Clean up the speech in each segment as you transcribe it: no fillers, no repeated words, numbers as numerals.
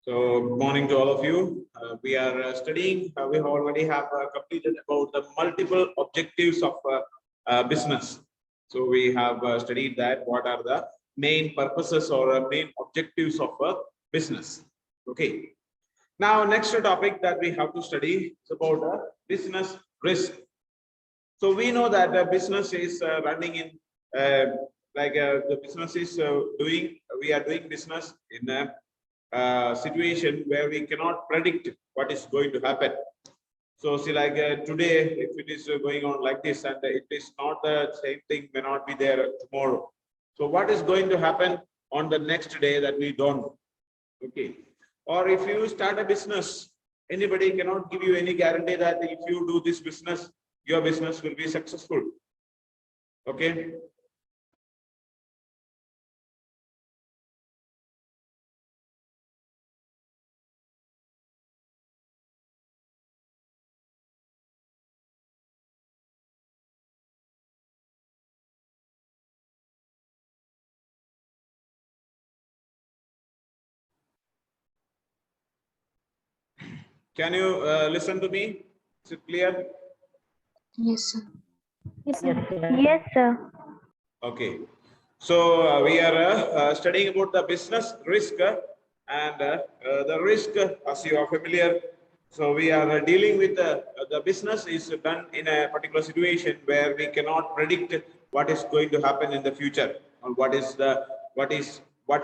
So, good morning to all of you. We are studying, we already have completed about the multiple objectives of business. So, we have studied that what are the main purposes or main objectives of a business. Okay. Now, next topic that we have to study is about business risk. So, we know that the business is running in the business is we are doing business in a situation where we cannot predict what is going to happen. So see, like today, if it is going on like this and it is not the same thing, may not be there tomorrow. So what is going to happen on the next day that we don't know? Okay. Or if you start a business, anybody cannot give you any guarantee that if you do this business, your business will be successful. Okay. Can you listen to me? Is it clear? Yes, sir. Yes, sir. Okay. So we are studying about the business risk and the risk, as you are familiar. So we are dealing with the business is done in a particular situation where we cannot predict what is going to happen in the future or what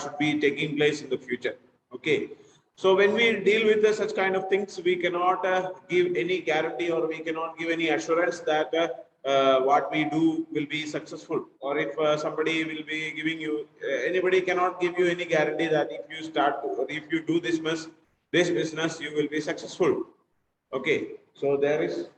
should be taking place in the future. Okay. So when we deal with such kind of things, we cannot give any guarantee or we cannot give any assurance that what we do will be successful, or if somebody will be giving you, anybody cannot give you any guarantee that if you start or if you do this business, you will be successful. Okay, so there is.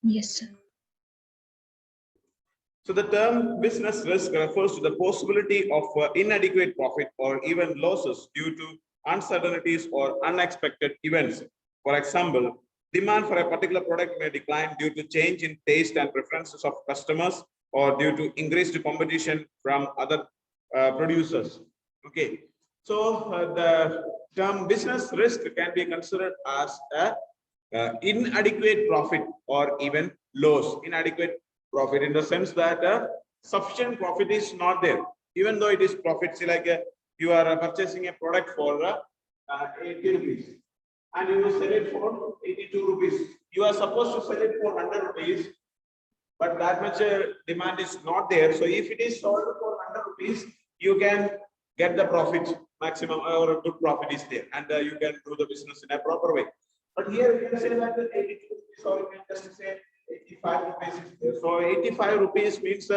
Yes, sir. So the term business risk refers to the possibility of inadequate profit or even losses due to uncertainties or unexpected events. For example, demand for a particular product may decline due to change in taste and preferences of customers or due to increased competition from other producers. Okay, so the term business risk can be considered as a inadequate profit or even loss. Inadequate profit in the sense that sufficient profit is not there, even though it is profit. See, like you are purchasing a product for 80 rupees and you will sell it for 82 rupees. You are supposed to sell it for 100 rupees, but that much demand is not there. So if it is sold for 100 rupees, you can get the profit maximum, or a good profit is there, and you can do the business in a proper way. But here we can say that 82 rupees, or you can just say 85 rupees is there. So 85 rupees means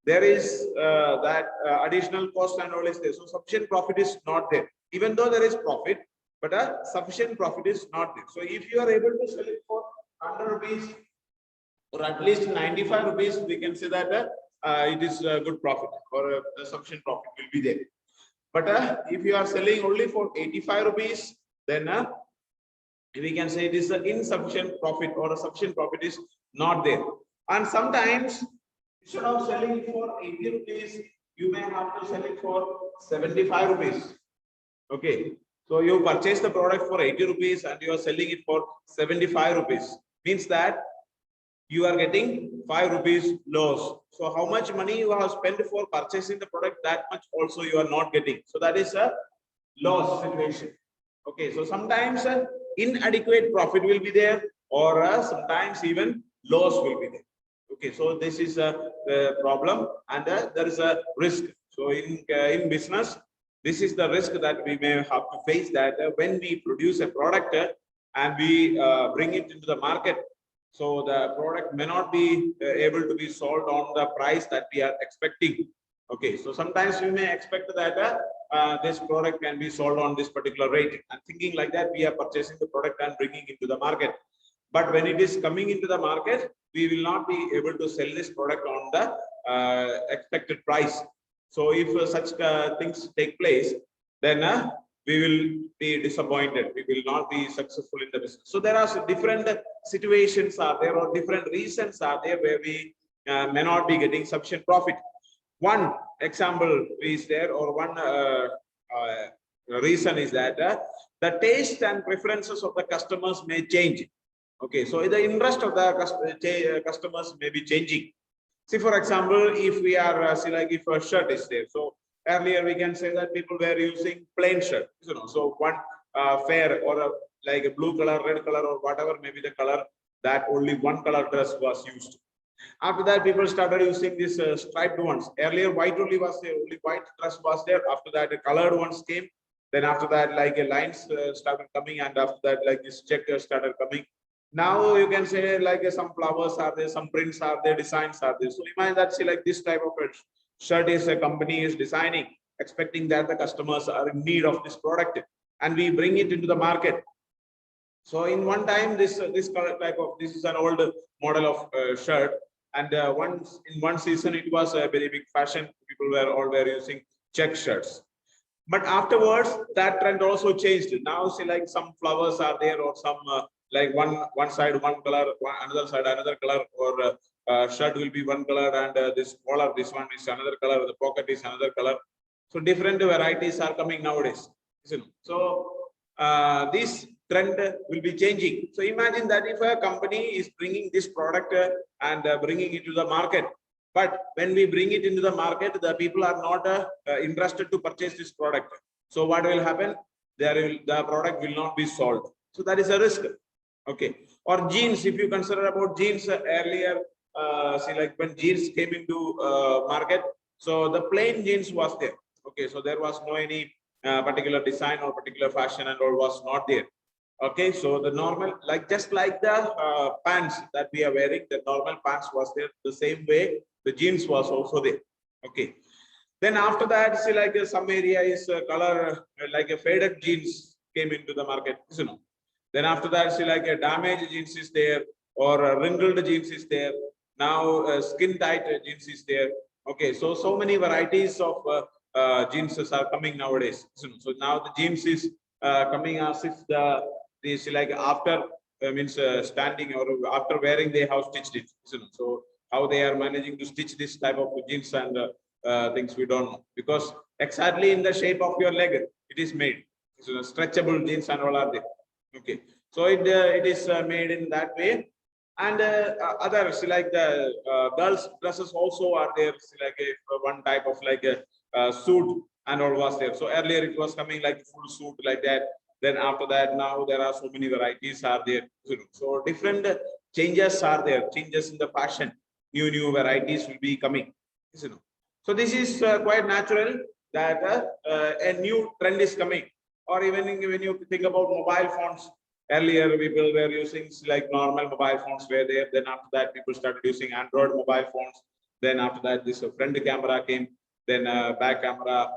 there is that additional cost and all is there. So sufficient profit is not there, even though there is profit, but sufficient profit is not there. So if you are able to sell it for 100 rupees or at least 95 rupees, we can say that it is a good profit, or a sufficient profit will be there. But if you are selling only for 85 rupees, then we can say it is an insufficient profit, or a sufficient profit is not there. And sometimes instead of selling for 80 rupees, you may have to sell it for 75 rupees. Okay. So you purchase the product for 80 rupees and you are selling it for 75 rupees. Means that you are getting 5 rupees loss. So how much money you have spent for purchasing the product, that much also you are not getting. So that is a loss situation. Okay, so sometimes inadequate profit will be there, or sometimes even loss will be there. Okay, so this is a problem, and there is a risk. So in business, this is the risk that we may have to face, that when we produce a product and we bring it into the market, so the product may not be able to be sold on the price that we are expecting. Okay, so sometimes we may expect that this product can be sold on this particular rate, and thinking like that, we are purchasing the product and bringing it to the market. But when it is coming into the market, we will not be able to sell this product on the expected price. So if such things take place, then we will be disappointed. We will not be successful in the business. So there are different situations are there, or different reasons are there where we may not be getting sufficient profit. One example is there, or one reason is that the taste and preferences of the customers may change. Okay, so the interest of the customers may be changing. See, for example, if we are see, like if a shirt is there, so earlier we can say that people were using plain shirt, you know, so one fair or like a blue color, red color, or whatever may be the color, that only one color dress was used. After that, people started using these striped ones. Earlier, white only was there, only white dress was there. After that, the colored ones came. Then after that, like lines started coming, and after that, like this check started coming. Now you can say like some flowers are there, some prints are there, designs are there. So imagine that, see, like this type of a shirt is a company is designing, expecting that the customers are in need of this product, and we bring it into the market. So in one time, this color type of, this is an old model of shirt, and once in one season it was a very big fashion. People were using check shirts. But afterwards, that trend also changed. Now, see, like some flowers are there, or some like one side one color, another side another color, or shirt will be one color, and this collar, this one is another color, the pocket is another color. So different varieties are coming nowadays. So this trend will be changing. So imagine that if a company is bringing this product and bringing it to the market, but when we bring it into the market, the people are not interested to purchase this product. So what will happen? The product will not be sold. So that is a risk. Okay. Or jeans, if you consider about jeans earlier, see, like when jeans came into market, so the plain jeans was there. Okay, so there was no any particular design or particular fashion and all was not there. Okay, so the normal, like just like the pants that we are wearing, the normal pants was there, the same way the jeans was also there. Okay, then after that, see, like some area is color, like a faded jeans came into the market, you know. Then after that, see, like a damaged jeans is there, or a wrinkled jeans is there. Now skin tight jeans is there. Okay, so many varieties of jeans are coming nowadays. So now the jeans is coming as if this like after means standing or after wearing they have stitched it. So how they are managing to stitch this type of jeans and things we don't know, because exactly in the shape of your leg it is made. So stretchable jeans and all are there. Okay, so it is made in that way. And others like the girls dresses also are there, like one type of like a suit and all was there. So earlier it was coming like full suit like that. Then after that, now there are so many varieties are there. So different changes are there, changes in the fashion, new varieties will be coming. So this is quite natural that a new trend is coming. Or even when you think about mobile phones, earlier people were using like normal mobile phones were there. Then after that, people started using Android mobile phones. Then after that, this front camera came. Then back camera,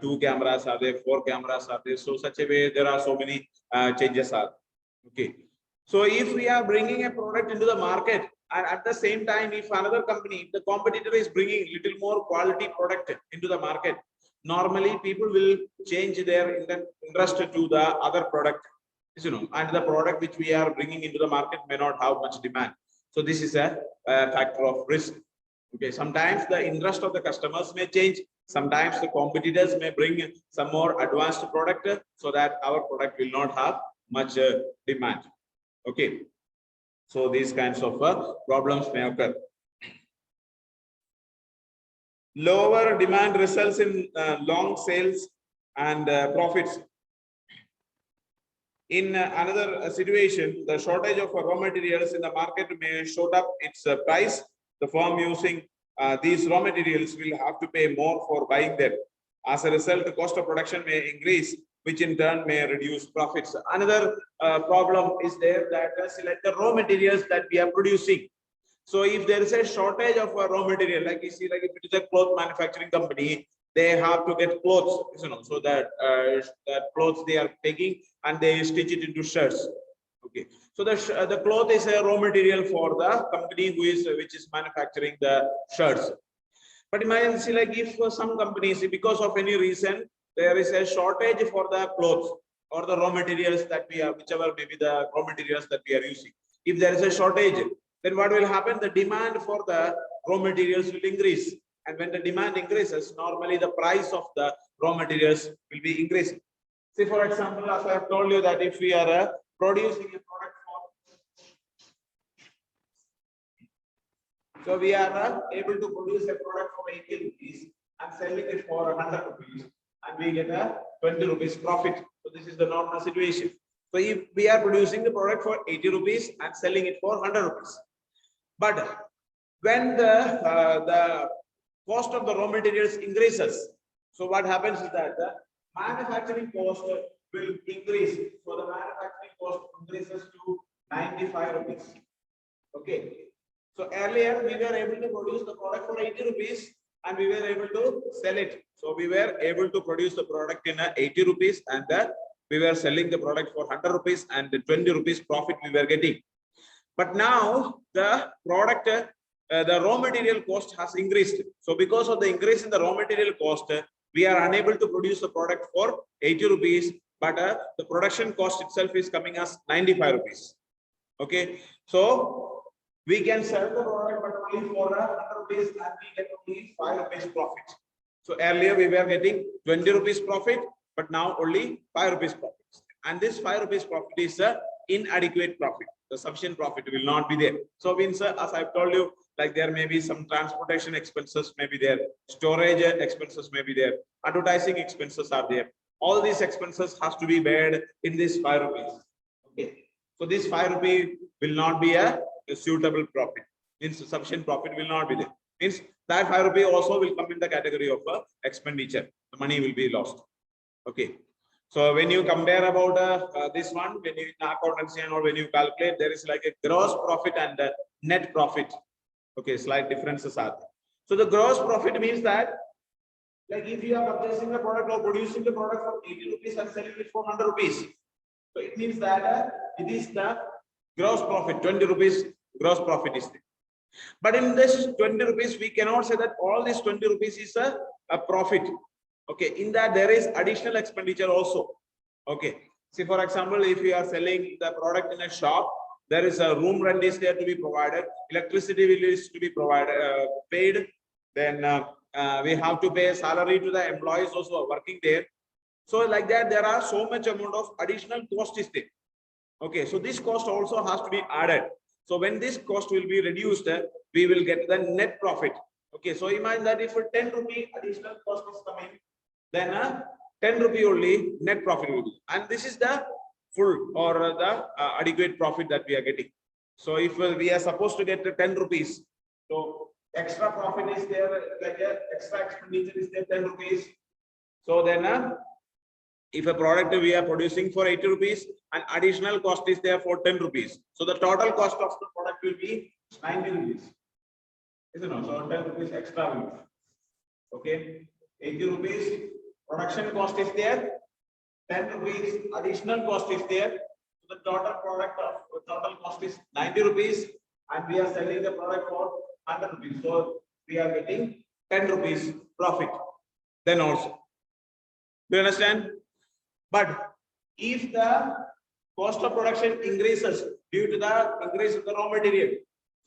2 cameras are there, 4 cameras are there. So such a way, there are so many changes are. Okay. So if we are bringing a product into the market, and at the same time, if another company, if the competitor is bringing little more quality product into the market, normally people will change their interest to the other product, and the product which we are bringing into the market may not have much demand. So this is a factor of risk. Okay, sometimes the interest of the customers may change, Sometimes the competitors may bring some more advanced product so that our product will not have much demand. Okay. So these kinds of problems may occur. Lower demand results in long sales and profits. In another situation, the shortage of raw materials in the market may shoot up its price. The firm using these raw materials will have to pay more for buying them. As a result, the cost of production may increase, which in turn may reduce profits. Another problem is there that like the raw materials that we are producing. So if there is a shortage of a raw material, like you see, like if it is a cloth manufacturing company, they have to get clothes, you know, so that that clothes they are taking and they stitch it into shirts. Okay, so the cloth is a raw material for the company which is manufacturing the shirts. But imagine, see, like if some companies, because of any reason, there is a shortage for the clothes or the raw materials that we are, whichever may be the raw materials that we are using. If there is a shortage, then what will happen? The demand for the raw materials will increase. And when the demand increases, normally the price of the raw materials will be increasing. Say, for example, as I have told you that if we are producing a product so we are able to produce a product for 80 rupees and selling it for 100 rupees and we get a 20 rupees profit. So this is the normal situation. So if we are producing the product for 80 rupees and selling it for 100 rupees. But when the cost of the raw materials increases, so what happens is that the manufacturing cost will increase. So the manufacturing cost increases to 95 rupees. Okay. So earlier we were able to produce the product for 80 rupees and we were able to sell it. So we were able to produce the product in 80 rupees and we were selling the product for 100 rupees and the 20 rupees profit we were getting. But now the product, the raw material cost has increased. So because of the increase in the raw material cost, we are unable to produce the product for 80 rupees, but the production cost itself is coming as 95 rupees. Okay. So we can sell the product, but only for 100 rupees and we get only 5 rupees profit. So earlier we were getting 20 rupees profit, but now only 5 rupees profit. And this 5 rupees profit is inadequate profit. The sufficient profit will not be there. So means, as I've told you, like there may be some transportation expenses may be there, storage expenses may be there, advertising expenses are there. All these expenses has to be bared in this 5 rupees. Okay. So this 5 rupee will not be a suitable profit. Means sufficient profit will not be there. Means that 5 rupee also will come in the category of expenditure. The money will be lost. Okay. So when you compare about this one, when you in accountancy and or when you calculate, there is like a gross profit and net profit. Okay, slight differences are there. So the gross profit means that, like if you are purchasing the product or producing the product for 80 rupees and selling it for 100 rupees. So it means that it is the gross profit, 20 rupees gross profit is there. But in this 20 rupees, we cannot say that all this 20 rupees is a profit. Okay, in that there is additional expenditure also. Okay, see for example, if you are selling the product in a shop, there is a room rent is there to be provided, electricity bill is to be provided, paid. Then we have to pay salary to the employees also working there. So like that, there are so much amount of additional cost is there. Okay, so this cost also has to be added. So when this cost will be reduced, we will get the net profit. Okay, so imagine that if a 10 rupee additional cost is coming, then 10 rupee only net profit will be. And this is the full or the adequate profit that we are getting. So if we are supposed to get 10 rupees, so extra profit is there, like extra expenditure is there 10 rupees. So then if a product we are producing for 80 rupees and additional cost is there for 10 rupees. So the total cost of the product will be 90 rupees. Isn't it? So 10 rupees extra will be. Okay. 80 rupees production cost is there. 10 rupees additional cost is there. So the total product of total cost is 90 rupees and we are selling the product for 100 rupees. So we are getting 10 rupees profit. Then also. Do you understand? But if the cost of production increases due to the increase of the raw material,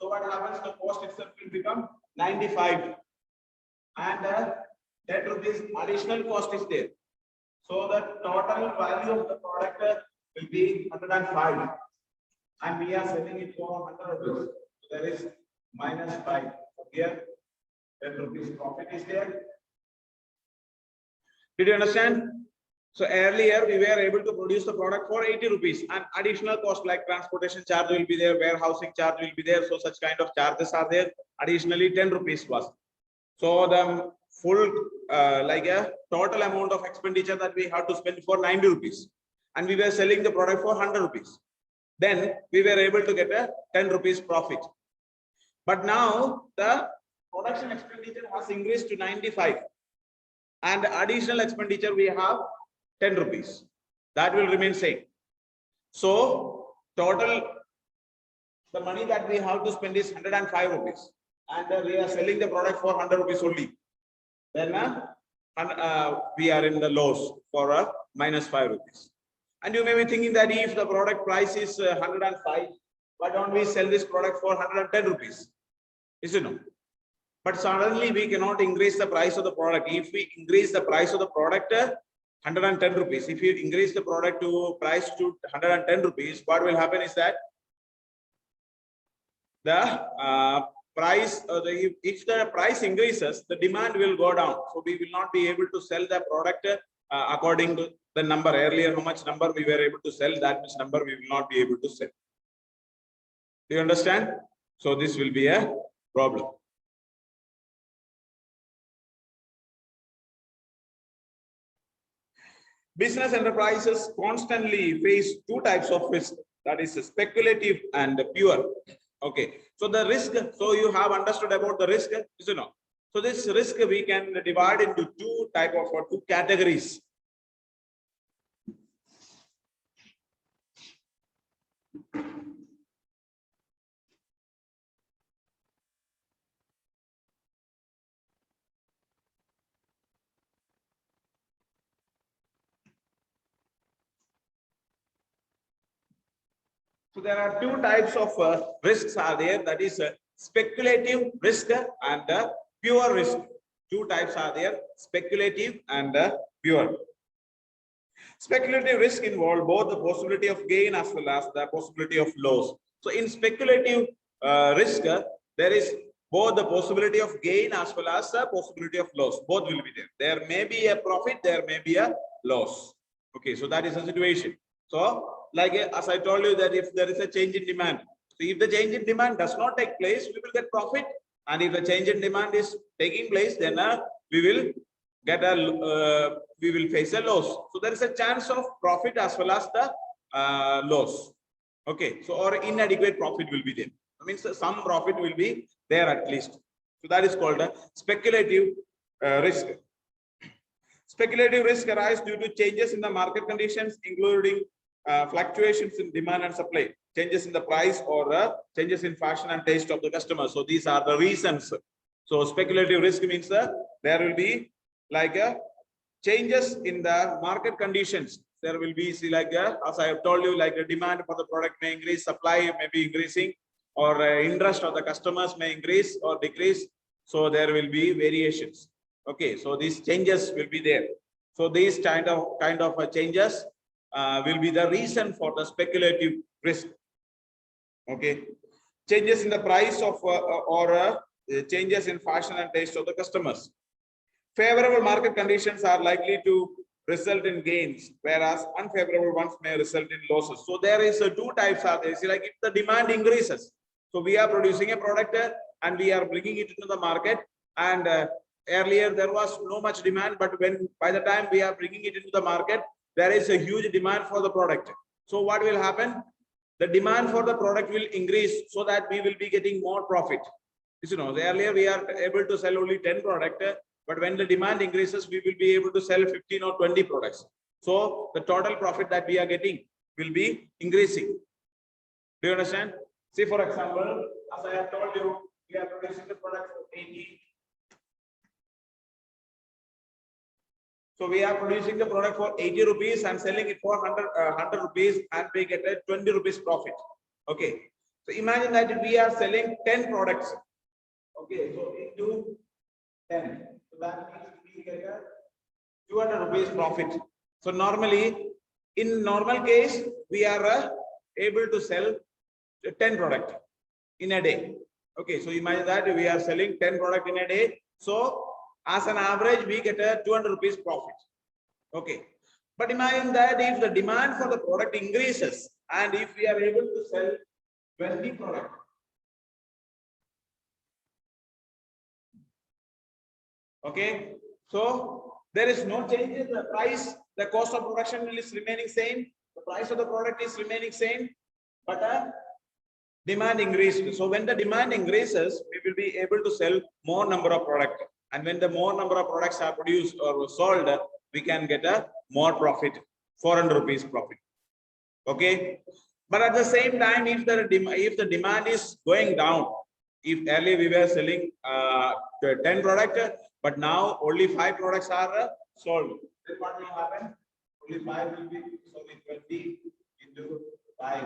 so what happens? The cost itself will become 95, and 10 rupees additional cost is there. So the total value of the product will be 105. And we are selling it for 100 rupees. So there is minus 5. So here 10 rupees profit is there. Did you understand? So earlier we were able to produce the product for 80 rupees and additional cost like transportation charge will be there, warehousing charge will be there. So such kind of charges are there. Additionally 10 rupees was. So the full like a total amount of expenditure that we have to spend for 90 rupees and we were selling the product for 100 rupees. Then we were able to get a 10 rupees profit. But now the production expenditure has increased to 95 and the additional expenditure we have 10 rupees. That will remain same. So total the money that we have to spend is 105 rupees and we are selling the product for 100 rupees only. Then we are in the loss for minus 5 rupees. And you may be thinking that if the product price is 105, why don't we sell this product for 110 rupees? Is it no? But suddenly we cannot increase the price of the product. If we increase the price of the product 110 rupees, if you increase the product to price to 110 rupees, what will happen is that the price, if the price increases, the demand will go down. So we will not be able to sell the product according to the number. Earlier, how much number we were able to sell, that much number we will not be able to sell. Do you understand? So this will be a problem. Business enterprises constantly face two types of risk, that is speculative and pure. Okay, so the risk, so you have understood about the risk, you know. So this risk we can divide into two type of or two categories. So there are two types of risks are there, that is speculative risk and pure risk. Two types are there, speculative and pure. Speculative risk involve both the possibility of gain as well as the possibility of loss. So in speculative risk, there is both the possibility of gain as well as the possibility of loss. Both will be there. There may be a profit, there may be a loss. Okay, so that is the situation. So like as I told you that if there is a change in demand, so if the change in demand does not take place, we will get profit, and if the change in demand is taking place, then we will get a we will face a loss. So there is a chance of profit as well as the loss. Okay, so or inadequate profit will be there. That means some profit will be there at least. So that is called a speculative risk. Speculative risk arises due to changes in the market conditions, including fluctuations in demand and supply, changes in the price, or changes in fashion and taste of the customer. So these are the reasons. So speculative risk means there will be like changes in the market conditions. There will be, see, like as I have told you, like the demand for the product may increase, supply may be increasing, or interest of the customers may increase or decrease. So there will be variations. Okay, so these changes will be there. So these kind of changes will be the reason for the speculative risk. Okay, changes in the price of or changes in fashion and taste of the customers. Favorable market conditions are likely to result in gains, whereas unfavorable ones may result in losses. So there is two types are there. See, like if the demand increases, so we are producing a product and we are bringing it into the market, and earlier there was no much demand, but when by the time we are bringing it into the market, there is a huge demand for the product. So what will happen? The demand for the product will increase so that we will be getting more profit. You know, earlier we are able to sell only 10 products, but when the demand increases, we will be able to sell 15 or 20 products. So the total profit that we are getting will be increasing. Do you understand? See, for example, as I have told you, we are producing the product for 80. So we are producing the product for 80 rupees and selling it for 100 rupees, and we get a 20 rupees profit. Okay. So imagine that we are selling 10 products. Okay. So into 10. So that means we we get a 200 rupees profit. So normally, in normal case, we are able to sell 10 product in a day. Okay, so imagine that we are selling 10 product in a day. So as an average, we get a 200 rupees profit. Okay, but imagine that if the demand for the product increases and if we are able to sell 20 product. Okay, so there is no change in the price. The cost of production is remaining same. The price of the product is remaining same, but demand increased. So when the demand increases, we will be able to sell more number of product. And when the more number of products are produced or sold, we can get a more profit, 400 rupees profit. Okay, but at the same time, if the demand is going down, if earlier we were selling 10 product, but now only 5 products are sold, then what will happen? Only 5 will be, so 20 into 5,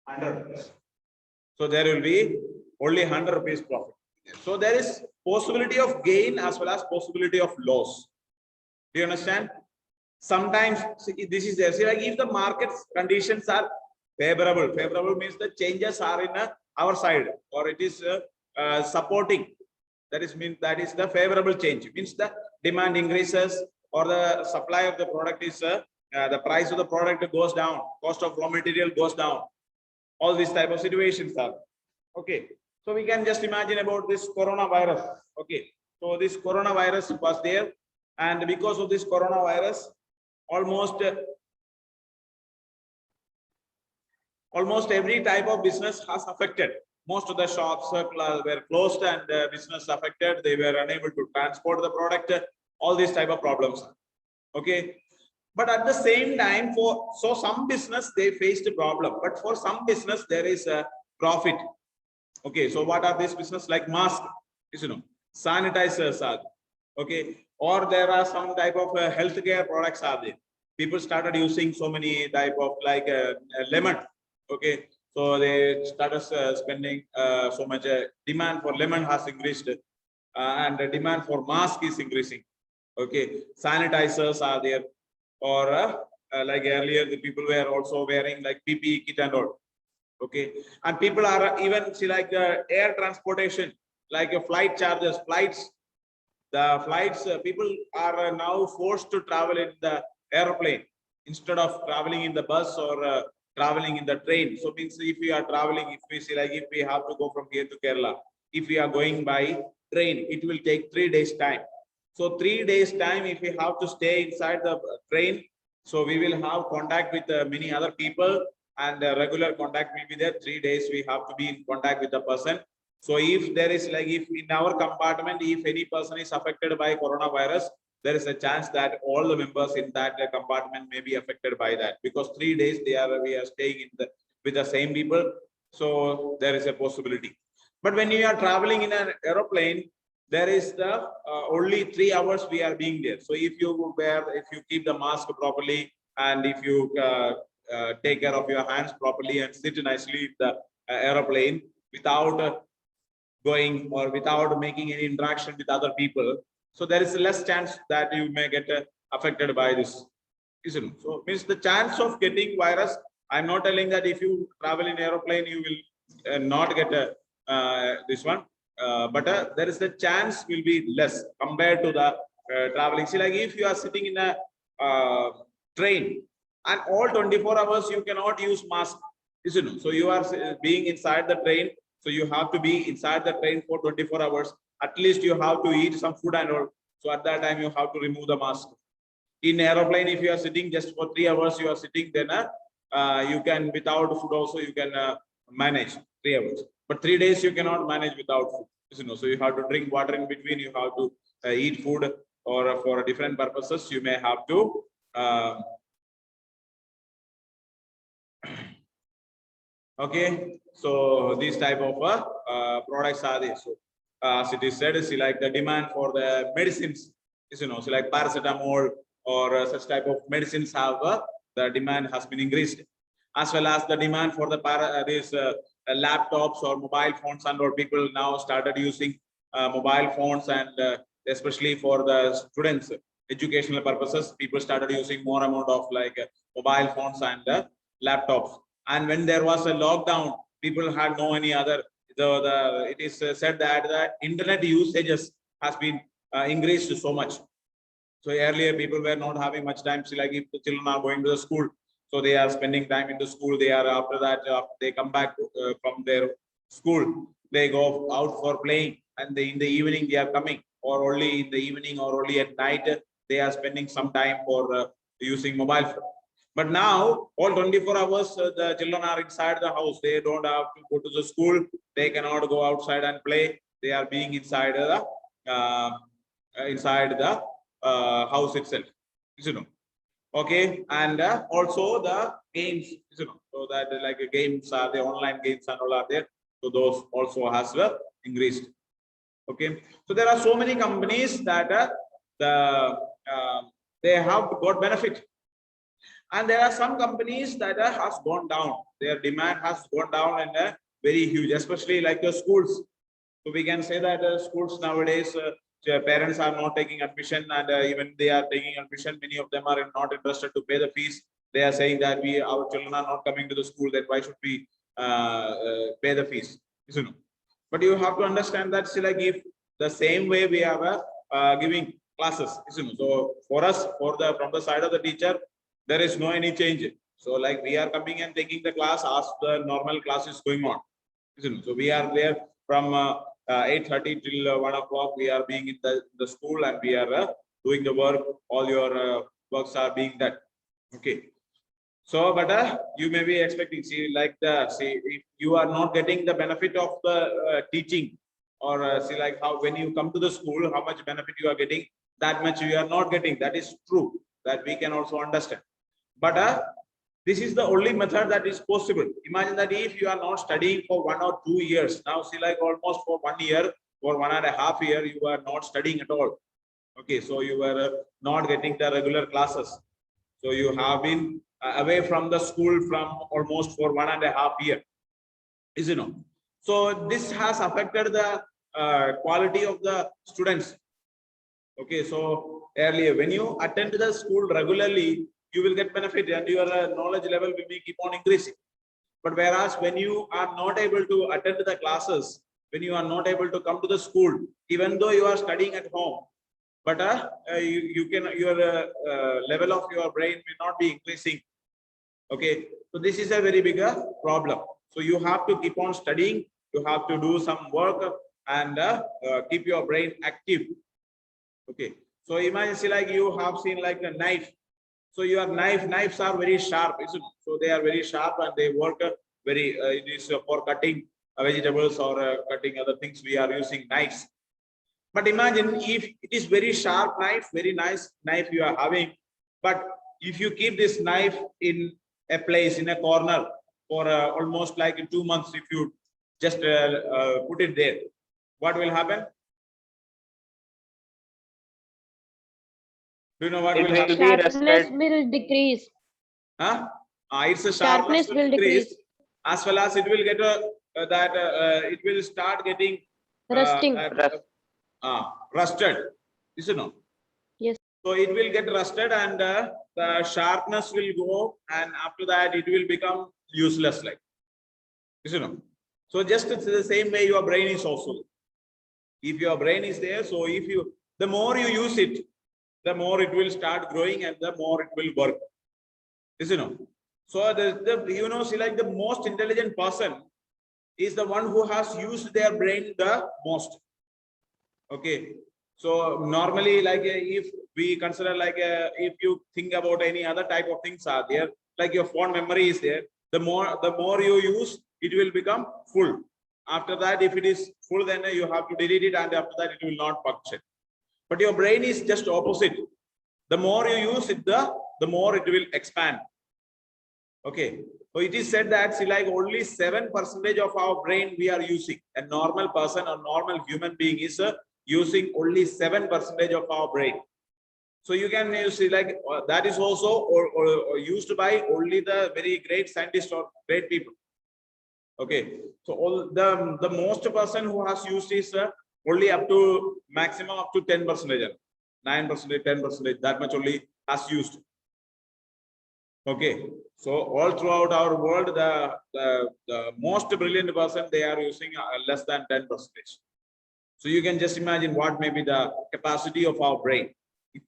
100. So there will be only 100 rupees profit. So there is possibility of gain as well as possibility of loss. Do you understand? Sometimes this is there. See, like if the market conditions are favorable, favorable means the changes are in our side, or it is supporting. That is the favorable change. Means the demand increases or the supply of the product is the price of the product goes down, cost of raw material goes down. All these type of situations are okay. So we can just imagine about this coronavirus. Okay, so this coronavirus was there, and because of this coronavirus, almost every type of business has affected. Most of the shops were closed and business affected. They were unable to transport the product. All these type of problems. Okay, but at the same time, so some business they faced a problem, but for some business there is a profit. Okay, so what are these business like mask? Sanitizers are okay, or there are some type of healthcare products are there. People started using so many type of like lemon. Okay, so they started spending so much. Demand for lemon has increased, and the demand for mask is increasing. Okay, sanitizers are there, or like earlier the people were also wearing like PPE kit and all. Okay, and people are even see like air transportation, like flight charges, flights. The flights, people are now forced to travel in the airplane instead of traveling in the bus or traveling in the train. So means if we are traveling, if we see like if we have to go from here to Kerala, if we are going by train, it will take 3 days time. So 3 days time, if we have to stay inside the train, so we will have contact with many other people, and regular contact will be there. 3 days we have to be in contact with the person. So if there is like if in our compartment, if any person is affected by coronavirus, there is a chance that all the members in that compartment may be affected by that, because 3 days we are staying with the same people. So there is a possibility. But when you are traveling in an aeroplane, there is the only 3 hours we are being there. So if you keep the mask properly, and if you take care of your hands properly and sit nicely in the aeroplane without going or without making any interaction with other people, so there is less chance that you may get affected by this. So means the chance of getting virus, I'm not telling that if you travel in aeroplane you will not get this one, but there is the chance will be less compared to the traveling. See, like if you are sitting in a train and all 24 hours you cannot use mask, so you are being inside the train, so you have to be inside the train for 24 hours. At least you have to eat some food and all. So at that time you have to remove the mask. In aeroplane, if you are sitting just for 3 hours, you are sitting, then you can without food also you can manage 3 hours. But 3 days you cannot manage without food. So you have to drink water in between. You have to eat food, or for different purposes you may have to. Okay, so these type of products are there. So as it is said, see like the demand for the medicines, so like paracetamol or such type of medicines have the demand has been increased, as well as the demand for the laptops or mobile phones, and all people now started using mobile phones and especially for the students, educational purposes. People started using more amount of like mobile phones and laptops. And when there was a lockdown, people had no any other. It is said that the internet usages has been increased so much. So earlier people were not having much time. See, like if the children are going to the school, so they are spending time in the school. They are after that they come back from their school. They go out for playing, and in the evening they are coming, or only in the evening or only at night they are spending some time for using mobile phone. But now all 24 hours the children are inside the house. They don't have to go to the school. They cannot go outside and play. They are being inside the house itself, you know. Okay, and also the games, you know, so that like games are the online games and all are there. So those also has increased. Okay, so there are so many companies that they have got benefit, and there are some companies that has gone down. Their demand has gone down and very huge, especially like the schools. So we can say that schools nowadays, parents are not taking admission, and even they are taking admission, many of them are not interested to pay the fees. They are saying that our children are not coming to the school, then why should we pay the fees? You know. But you have to understand that still like if the same way we are giving classes, you know. So for us, from the side of the teacher, there is no any change. So like we are coming and taking the class as the normal class is going on. You know. So we are there from 8:30 till 1 o'clock. We are being in the school, and we are doing the work. All your works are being done. Okay. So, but you may be expecting, see, like if you are not getting the benefit of the teaching, or see, like how when you come to the school, how much benefit you are getting, that much you are not getting. That is true. That we can also understand. But this is the only method that is possible. Imagine that if you are not studying for 1 or 2 years, now see, like almost for 1 year or 1.5 years, you are not studying at all. Okay, so you were not getting the regular classes. So you have been away from the school from almost for 1.5 years, is you know. So this has affected the quality of the students. Okay, so earlier when you attend the school regularly, you will get benefit and your knowledge level will be keep on increasing. But whereas when you are not able to attend the classes, when you are not able to come to the school, even though you are studying at home, but your level of your brain will not be increasing. Okay, so this is a very big problem. So you have to keep on studying. You have to do some work and keep your brain active. Okay, so imagine, see, like you have seen like a knife. So your knives are very sharp, isn't it? So they are very sharp and they work very. It is for cutting vegetables or cutting other things. We are using knives. But imagine if it is very sharp knife, very nice knife you are having, but if you keep this knife in a place in a corner for almost like 2 months, if you just put it there, what will happen? Do you know what will happen? Sharpness will decrease. Huh? It's a sharpness will decrease, as well as it will get it will start getting Rusting. Rusted. Is it no? Yes. So it will get rusted and the sharpness will go, and after that it will become useless, like. Is it no? So just it's the same way your brain is also. If your brain is there, so if you, the more you use it, the more it will start growing and the more it will work. Is it no? So you know, see, like the most intelligent person is the one who has used their brain the most. Okay, so normally, like if we consider like if you think about any other type of things are there, like your phone memory is there, the more you use, it will become full. After that, if it is full, then you have to delete it, and after that it will not function. But your brain is just opposite. The more you use it, the more it will expand. Okay, so it is said that, see, like only 7% of our brain we are using. A normal person, a normal human being is using only 7% of our brain. So you can see like that is also or used by only the very great scientists or great people. Okay, so all the most person who has used is only up to maximum up to 10%, 9%, 10%, that much only has used. Okay, so all throughout our world, the most brilliant person, they are using less than 10%. So you can just imagine what may be the capacity of our brain.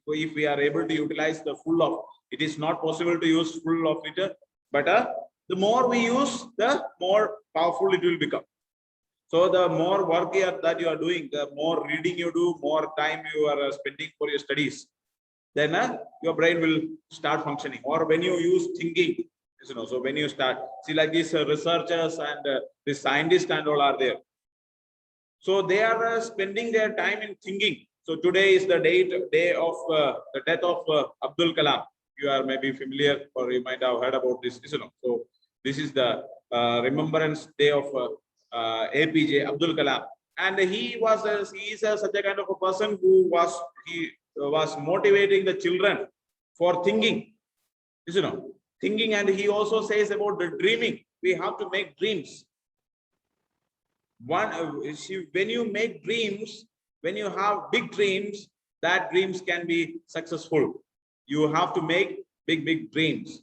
If we are able to utilize the full of, it is not possible to use full of it, but the more we use, the more powerful it will become. So the more work that you are doing, the more reading you do, more time you are spending for your studies, then your brain will start functioning. Or when you use thinking, so when you start, see, like these researchers and the scientists and all are there. So they are spending their time in thinking. So today is the day of the death of Abdul Kalam. You are maybe familiar, or you might have heard about this. So this is the remembrance day of APJ Abdul Kalam, and he is such a kind of a person who was motivating the children for thinking. Thinking, and he also says about the dreaming. We have to make dreams. When you make dreams, when you have big dreams, that dreams can be successful. You have to make big dreams.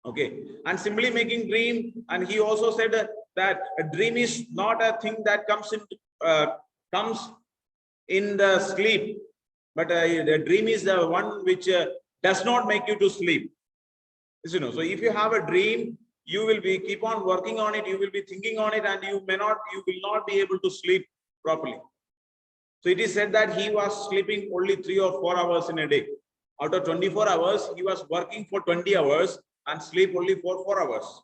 Okay, and simply making dream, and he also said that a dream is not a thing that comes in the sleep, but the dream is the one which does not make you to sleep. So if you have a dream, you will be keep on working on it, you will be thinking on it, and you will not be able to sleep properly. So it is said that he was sleeping only 3 or 4 hours in a day. Out of 24 hours, he was working for 20 hours and sleep only for 4 hours.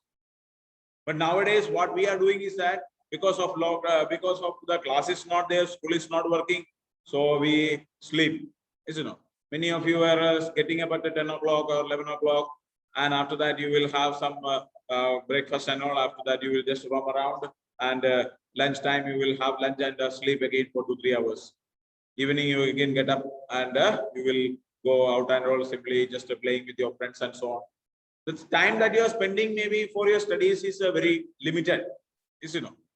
But nowadays, what we are doing is that because of the class is not there, school is not working, so we sleep. Many of you are getting up at 10 o'clock or 11 o'clock, and after that you will have some breakfast and all. After that you will just roam around, and lunchtime you will have lunch and sleep again for 2-3 hours. Evening you again get up, and you will go out and all, simply just playing with your friends and so on. The time that you are spending maybe for your studies is very limited.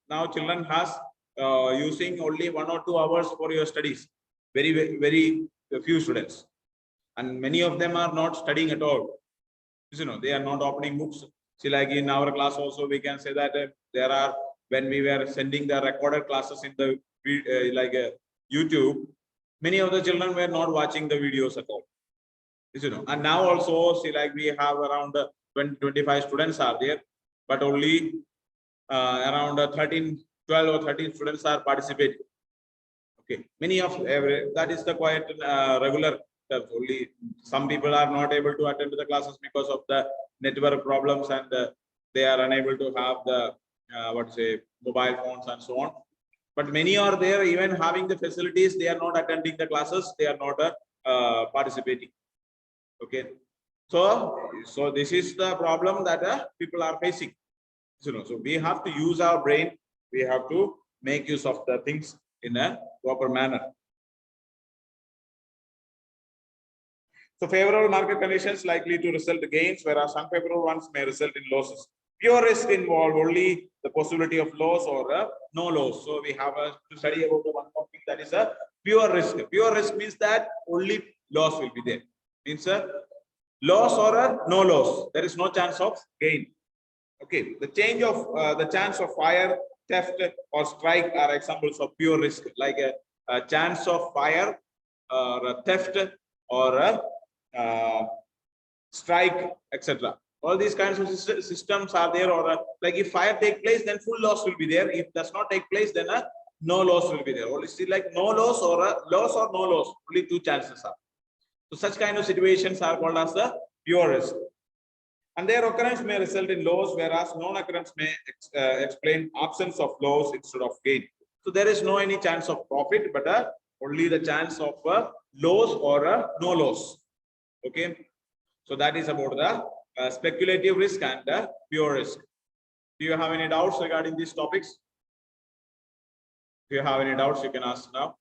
Now children has using only 1 or 2 hours for your studies. Very few students, and many of them are not studying at all. They are not opening books. See, like in our class also, we can say that there are, when we were sending the recorded classes in the YouTube, many of the children were not watching the videos at all. And now also, see, like we have around 20-25 students are there, but only around 12 or 13 students are participating. Okay, many of that is the quite regular. Only some people are not able to attend to the classes because of the network problems, and they are unable to have the mobile phones and so on. But many are there, even having the facilities, they are not attending the classes, they are not participating. Okay, so this is the problem that people are facing. So we have to use our brain, we have to make use of the things in a proper manner. So favorable market conditions likely to result in gains, whereas unfavorable ones may result in losses. Pure risk involve only the possibility of loss or no loss. So we have to study about the one topic, that is a pure risk. Pure risk means that only loss will be there. Means a loss or a no loss. There is no chance of gain. Okay, the chance of fire, theft, or strike are examples of pure risk, like a chance of fire or a theft or a strike, etc. All these kinds of systems are there. Or like if fire take place, then full loss will be there. If does not take place, then no loss will be there. Only see, like no loss or a loss or no loss, only 2 chances are. So such kind of situations are called as the pure risk. And their occurrence may result in loss, whereas non-occurrence may explain absence of loss instead of gain. So there is no any chance of profit, but only the chance of loss or no loss. Okay, so that is about the speculative risk and the pure risk. Do you have any doubts regarding these topics? If you have any doubts, you can ask now.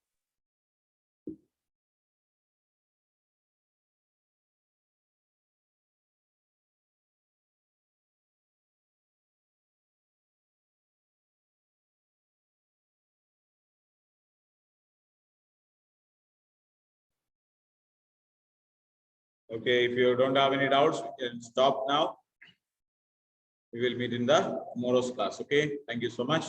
Okay, if you don't have any doubts, we can stop now. We will meet in the tomorrow's class. Okay, thank you so much.